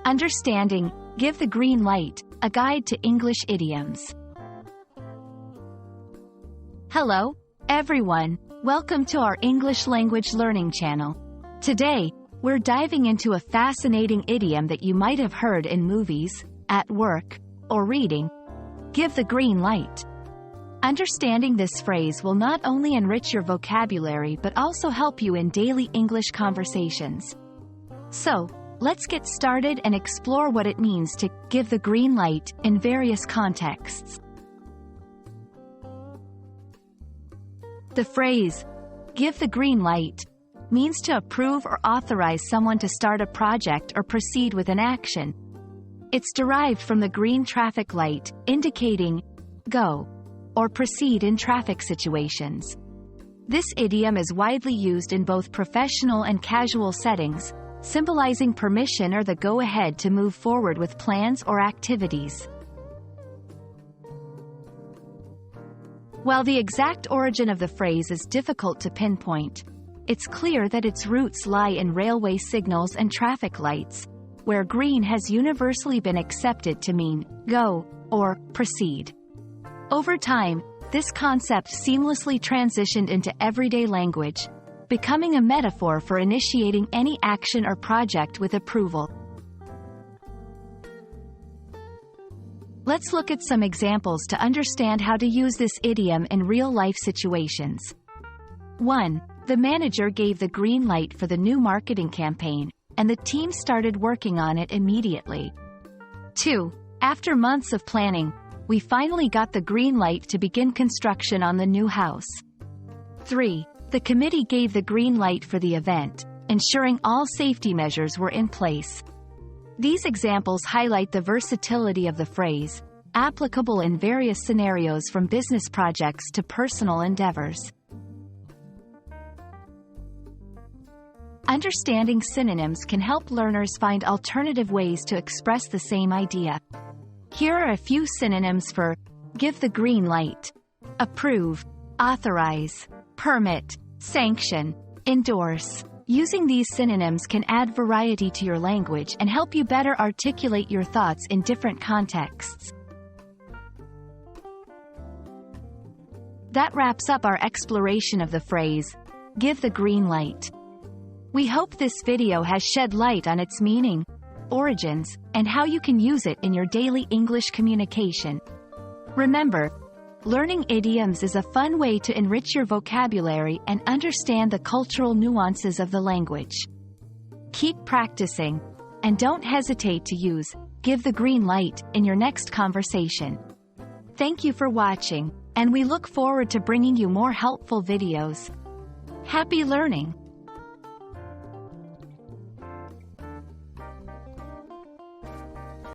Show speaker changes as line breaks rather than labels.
Understanding, give the green light, a guide to English idioms. Hello, everyone. Welcome to our English language learning channel. Today, we're diving into a fascinating idiom that you might have heard in movies, at work, or reading. Give the green light. Understanding this phrase will not only enrich your vocabulary but also help you in daily English conversations. So, let's get started and explore what it means to give the green light in various contexts. The phrase, give the green light, means to approve or authorize someone to start a project or proceed with an action. It's derived from the green traffic light, indicating go or proceed in traffic situations. This idiom is widely used in both professional and casual settings, symbolizing permission or the go-ahead to move forward with plans or activities. While the exact origin of the phrase is difficult to pinpoint, it's clear that its roots lie in railway signals and traffic lights, where green has universally been accepted to mean go or proceed. Over time, this concept seamlessly transitioned into everyday language, becoming a metaphor for initiating any action or project with approval. Let's look at some examples to understand how to use this idiom in real-life situations. 1. The manager gave the green light for the new marketing campaign, and the team started working on it immediately. 2. After months of planning, we finally got the green light to begin construction on the new house. 3. The committee gave the green light for the event, ensuring all safety measures were in place. These examples highlight the versatility of the phrase, applicable in various scenarios from business projects to personal endeavors. Understanding synonyms can help learners find alternative ways to express the same idea. Here are a few synonyms for give the green light: approve, authorize, permit, sanction, endorse. Using these synonyms can add variety to your language and help you better articulate your thoughts in different contexts. That wraps up our exploration of the phrase, give the green light. We hope this video has shed light on its meaning, origins, and how you can use it in your daily English communication. Remember, learning idioms is a fun way to enrich your vocabulary and understand the cultural nuances of the language. Keep practicing, and don't hesitate to use give the green light in your next conversation. Thank you for watching, and we look forward to bringing you more helpful videos. Happy learning!